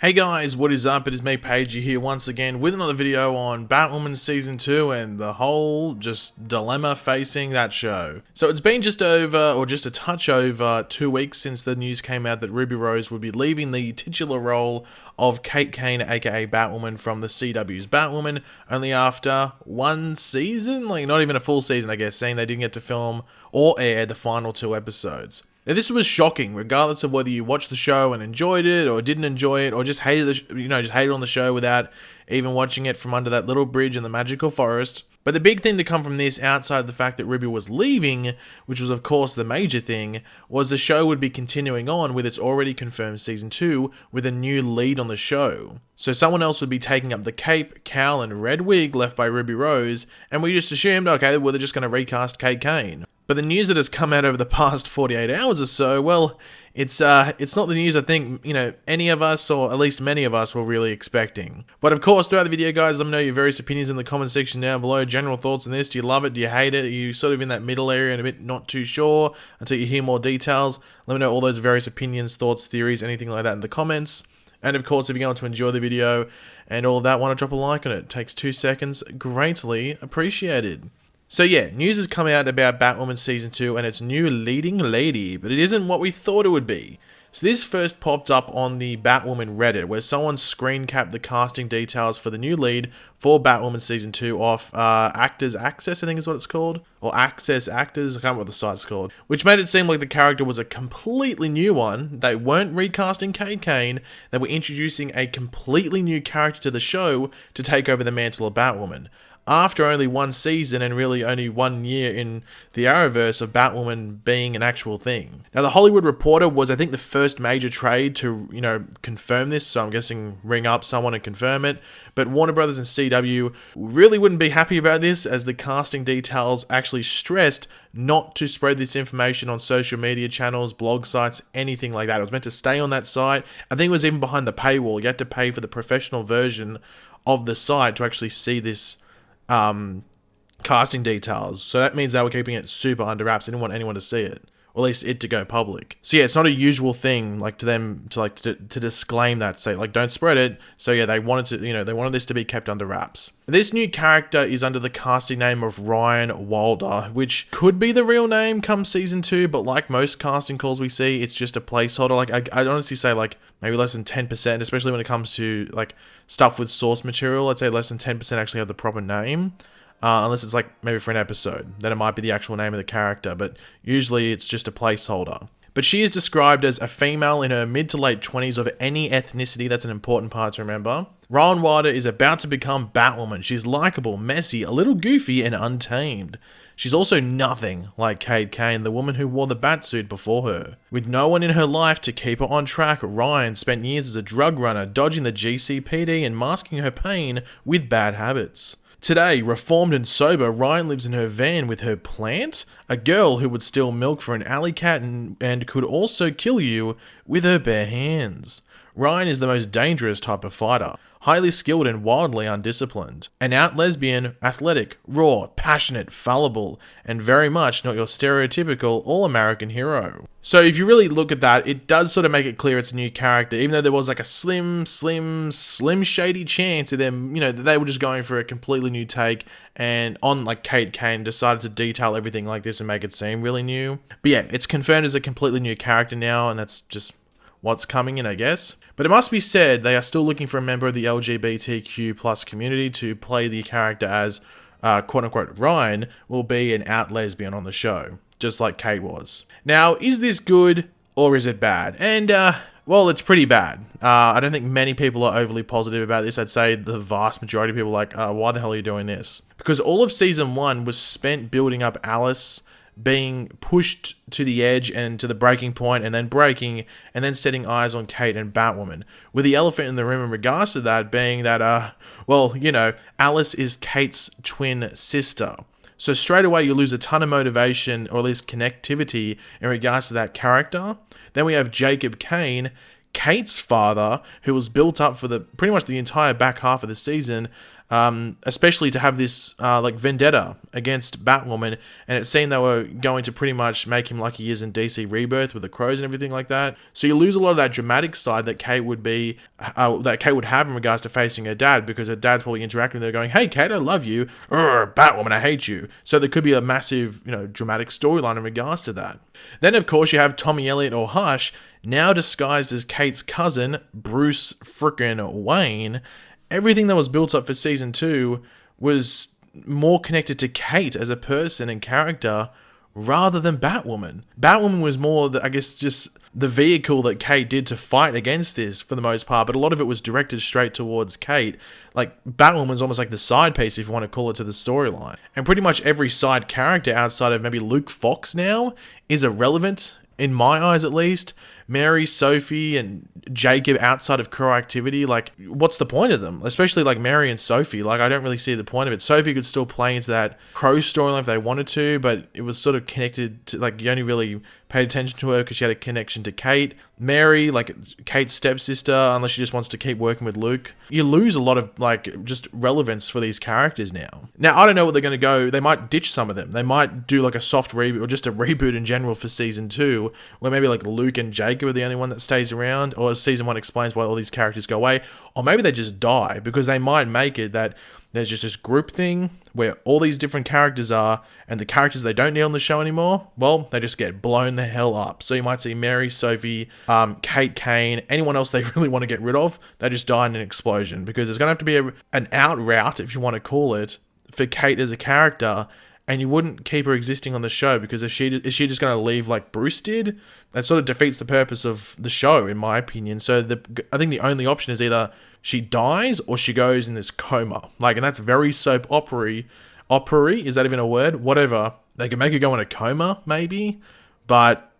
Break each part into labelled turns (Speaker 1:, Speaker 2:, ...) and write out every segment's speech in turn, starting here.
Speaker 1: Hey guys, what is up? It is me, Pagey, here once again with another video on Batwoman Season 2 and the whole just dilemma facing that show. So it's been just a touch over 2 weeks since the news came out that Ruby Rose would be leaving the titular role of Kane, aka Batwoman, from the CW's Batwoman, only after one season? Like, not even a full season, I guess, saying they didn't get to film or air the final 2 episodes. Now, this was shocking, regardless of whether you watched the show and enjoyed it, or didn't enjoy it, or just hated just hated on the show without even watching it from under that little bridge in the magical forest. But the big thing to come from this, outside the fact that Ruby was leaving, which was of course the major thing, was the show would be continuing on with its already confirmed season 2 with a new lead on the show. So someone else would be taking up the cape, cowl, and red wig left by Ruby Rose, and we just assumed, okay, well, they're just going to recast Kane. But the news that has come out over the past 48 hours or so, well, it's not the news I think, any of us, or at least many of us, were really expecting. But of course, throughout the video, guys, let me know your various opinions in the comment section down below. General thoughts on this. Do you love it? Do you hate it? Are you sort of in that middle area and a bit not too sure until you hear more details? Let me know all those various opinions, thoughts, theories, anything like that in the comments. And of course, if you're going to enjoy the video and all of that, want to drop a like on it. It takes 2 seconds. Greatly appreciated. So yeah, news has come out about Batwoman Season 2 and its new leading lady, but it isn't what we thought it would be. So this first popped up on the Batwoman Reddit, where someone screen capped the casting details for the new lead for Batwoman Season 2 off Actors Access, I think is what it's called. Or Access Actors, I can't remember what the site's called. Which made it seem like the character was a completely new one. They weren't recasting Kane, they were introducing a completely new character to the show to take over the mantle of Batwoman. After only 1 season and really only 1 year in the Arrowverse of Batwoman being an actual thing. Now, The Hollywood Reporter was, I think, the first major trade to, confirm this, so I'm guessing ring up someone and confirm it. But Warner Brothers and CW really wouldn't be happy about this, as the casting details actually stressed not to spread this information on social media channels, blog sites, anything like that. It was meant to stay on that site. I think it was even behind the paywall. You had to pay for the professional version of the site to actually see this casting details. So that means they were keeping it super under wraps. They didn't want anyone to see it, or at least it to go public. So yeah, it's not a usual thing like to them to disclaim that, say like don't spread it. So yeah, they wanted to, they wanted this to be kept under wraps. This new character is under the casting name of Ryan Wilder, which could be the real name come season 2, but like most casting calls we see, it's just a placeholder. Like I'd honestly say like maybe less than 10%, especially when it comes to like stuff with source material. I'd say less than 10% actually have the proper name. Unless it's like maybe for an episode, then it might be the actual name of the character, but usually it's just a placeholder. But she is described as a female in her mid to late 20s of any ethnicity. That's an important part to remember. Ryan Wilder is about to become Batwoman. She's likable, messy, a little goofy, and untamed. She's also nothing like Kane, the woman who wore the Batsuit before her. With no one in her life to keep her on track, Ryan spent years as a drug runner, dodging the GCPD and masking her pain with bad habits. Today, reformed and sober, Ryan lives in her van with her plant, a girl who would steal milk for an alley cat and could also kill you with her bare hands. Ryan is the most dangerous type of fighter, highly skilled and wildly undisciplined. An out lesbian, athletic, raw, passionate, fallible, and very much not your stereotypical all-American hero. So if you really look at that, it does sort of make it clear it's a new character, even though there was like a slim shady chance of them, that they were just going for a completely new take, and on like Kane decided to detail everything like this and make it seem really new. But yeah, it's confirmed as a completely new character now, and that's just what's coming in, I guess. But it must be said, they are still looking for a member of the LGBTQ plus community to play the character as, quote-unquote, Ryan will be an out lesbian on the show, just like Kate was. Now, is this good or is it bad? And, well, it's pretty bad. I don't think many people are overly positive about this. I'd say the vast majority of people are like, why the hell are you doing this? Because all of season 1 was spent building up Alice being pushed to the edge and to the breaking point, and then breaking, and then setting eyes on Kate and Batwoman. With the elephant in the room in regards to that being that, Alice is Kate's twin sister. So straight away you lose a ton of motivation, or at least connectivity, in regards to that character. Then we have Jacob Kane, Kate's father, who was built up for pretty much the entire back half of the season, especially to have this like vendetta against Batwoman, and it seemed they were going to pretty much make him like he is in DC Rebirth with the crows and everything like that. So you lose a lot of that dramatic side that Kate would have in regards to facing her dad, because her dad's probably interacting with her going, "Hey Kate, I love you," or "Batwoman, I hate you." So there could be a massive, dramatic storyline in regards to that. Then of course you have Tommy Elliot, or Hush, now disguised as Kate's cousin, Bruce frickin' Wayne. Everything that was built up for season 2 was more connected to Kate as a person and character rather than Batwoman. Batwoman was more, I guess, just the vehicle that Kate did to fight against this for the most part, but a lot of it was directed straight towards Kate. Like, Batwoman's almost like the side piece, if you want to call it, to the storyline. And pretty much every side character outside of maybe Luke Fox now is irrelevant, in my eyes at least. Mary, Sophie, and Jacob outside of Crow activity, like, what's the point of them? Especially, like, Mary and Sophie. Like, I don't really see the point of it. Sophie could still play into that Crow storyline if they wanted to, but it was sort of connected to, like, you only really paid attention to her because she had a connection to Kate. Mary, like, Kate's stepsister, unless she just wants to keep working with Luke. You lose a lot of, like, just relevance for these characters now. Now, I don't know what they're going to go. They might ditch some of them. They might do, like, a soft reboot, or just a reboot in general for season 2, where maybe, like, Luke and Jacob are the only one that stays around, or season 1 explains why all these characters go away, or maybe they just die, because they might make it that there's just this group thing where all these different characters are, and the characters they don't need on the show anymore, well, they just get blown the hell up. So you might see Mary, Sophie, Kate, Kane, anyone else they really want to get rid of, they just die in an explosion, because there's going to have to be an out route, if you want to call it, for Kate as a character. And you wouldn't keep her existing on the show, because is she just going to leave like Bruce did? That sort of defeats the purpose of the show, in my opinion. So I think the only option is either she dies or she goes in this coma. Like, and that's very soap opera-y. Opera-y? Is that even a word? Whatever. They can make her go in a coma, maybe. But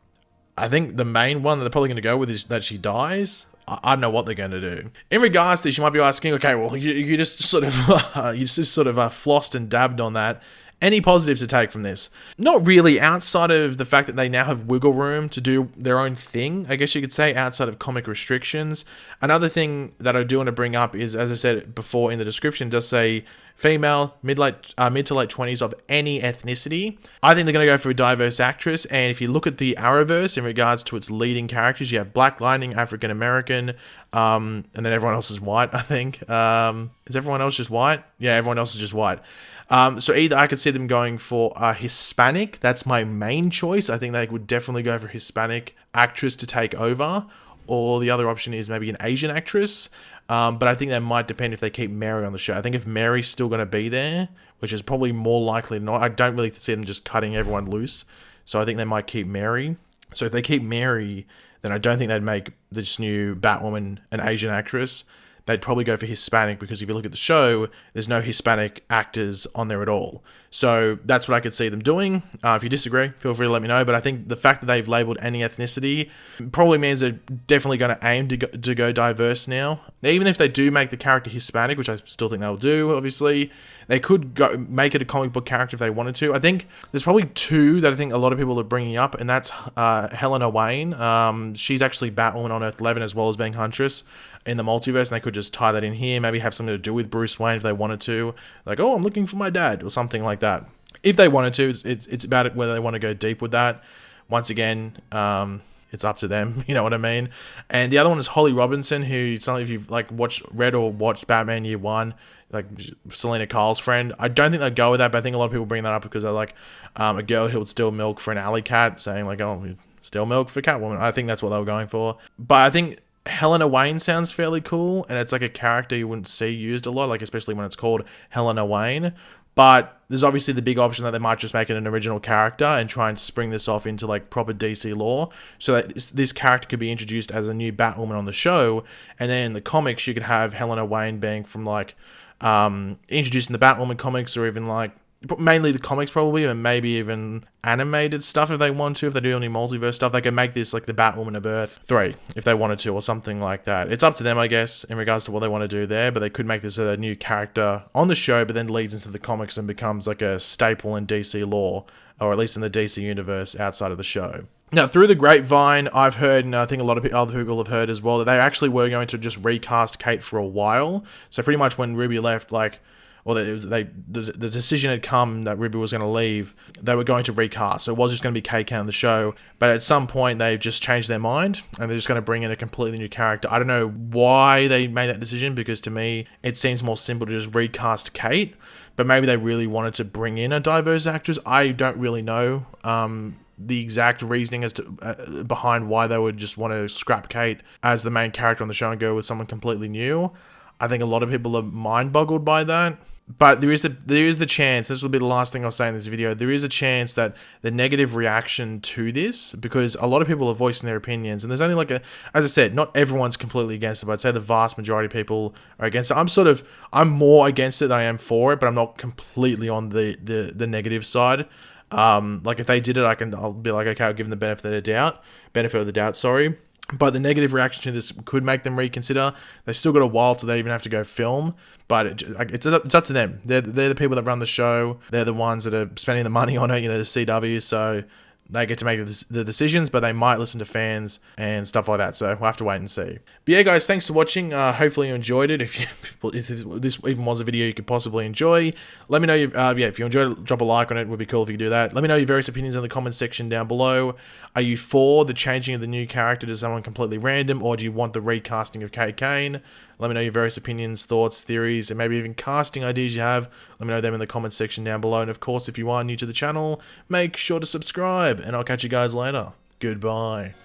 Speaker 1: I think the main one that they're probably going to go with is that she dies. I don't know what they're going to do. In regards to this, you might be asking, okay, well, you just sort of flossed and dabbed on that. Any positives to take from this? Not really, outside of the fact that they now have wiggle room to do their own thing, I guess you could say, outside of comic restrictions. Another thing that I do want to bring up is, as I said before in the description, it does say female, mid to late 20s of any ethnicity. I think they're going to go for a diverse actress, and if you look at the Arrowverse in regards to its leading characters, you have Black Lightning, African American, and then everyone else is white, I think. Is everyone else just white? Yeah, everyone else is just white. So either I could see them going for a Hispanic. That's my main choice. I think they would definitely go for a Hispanic actress to take over. Or the other option is maybe an Asian actress. But I think that might depend if they keep Mary on the show. I think if Mary's still going to be there, which is probably more likely than not, I don't really see them just cutting everyone loose. So I think they might keep Mary. So if they keep Mary, then I don't think they'd make this new Batwoman an Asian actress. They'd probably go for Hispanic, because if you look at the show, there's no Hispanic actors on there at all. So that's what I could see them doing. If you disagree, feel free to let me know. But I think the fact that they've labelled any ethnicity probably means they're definitely going to aim to go diverse now. Even if they do make the character Hispanic, which I still think they'll do, obviously, they could make it a comic book character if they wanted to. I think there's probably two that I think a lot of people are bringing up, and that's Helena Wayne. She's actually Batwoman on Earth 11 as well as being Huntress in the multiverse, and they could just tie that in here, maybe have something to do with Bruce Wayne if they wanted to, like, oh, I'm looking for my dad, or something like that. If they wanted to, it's about it whether they want to go deep with that. Once again, it's up to them, you know what I mean? And the other one is Holly Robinson, who, if you've like read or watched Batman Year One, like Selena Kyle's friend. I don't think they'd go with that, but I think a lot of people bring that up because they're like a girl who would steal milk for an alley cat, saying like, oh, steal milk for Catwoman. I think that's what they were going for. But I think Helena Wayne sounds fairly cool, and it's like a character you wouldn't see used a lot, like especially when it's called Helena Wayne. But there's obviously the big option that they might just make it an original character and try and spring this off into like proper DC lore, so that this character could be introduced as a new Batwoman on the show, and then in the comics you could have Helena Wayne being from like introduced in the Batwoman comics, or even like mainly the comics probably, and maybe even animated stuff if they want to. If they do any multiverse stuff, they can make this like the Batwoman of Earth 3 if they wanted to, or something like that. It's up to them, I guess, in regards to what they want to do there, but they could make this a new character on the show, but then leads into the comics and becomes like a staple in DC lore, or at least in the DC universe outside of the show. Now, through the grapevine, I've heard, and I think a lot of other people have heard as well, that they actually were going to just recast Kate for a while. So pretty much when Ruby left, like, or the decision had come that Ruby was going to leave, they were going to recast. So it was just going to be Kane on the show. But at some point, they've just changed their mind, and they're just going to bring in a completely new character. I don't know why they made that decision, because to me, it seems more simple to just recast Kate. But maybe they really wanted to bring in a diverse actress. I don't really know the exact reasoning as to behind why they would just want to scrap Kate as the main character on the show and go with someone completely new. I think a lot of people are mind boggled by that. But there is the chance, this will be the last thing I'll say in this video, there is a chance that the negative reaction to this, because a lot of people are voicing their opinions, and there's only like as I said, not everyone's completely against it, but I'd say the vast majority of people are against it. I'm more against it than I am for it, but I'm not completely on the negative side. Like if they did it, I'll be like, okay, I'll give them the benefit of the doubt, sorry. But the negative reaction to this could make them reconsider. They still got a while till they even have to go film. But it's up to them. They're the people that run the show. They're the ones that are spending the money on it, the CW. So they get to make the decisions, but they might listen to fans and stuff like that. So we'll have to wait and see. But yeah, guys, thanks for watching. Hopefully you enjoyed it. If this even was a video you could possibly enjoy, let me know. If you enjoyed it, drop a like on it. It would be cool if you could do that. Let me know your various opinions in the comments section down below. Are you for the changing of the new character to someone completely random, or do you want the recasting of Kane? Let me know your various opinions, thoughts, theories, and maybe even casting ideas you have. Let me know them in the comments section down below. And of course, if you are new to the channel, make sure to subscribe, and I'll catch you guys later. Goodbye.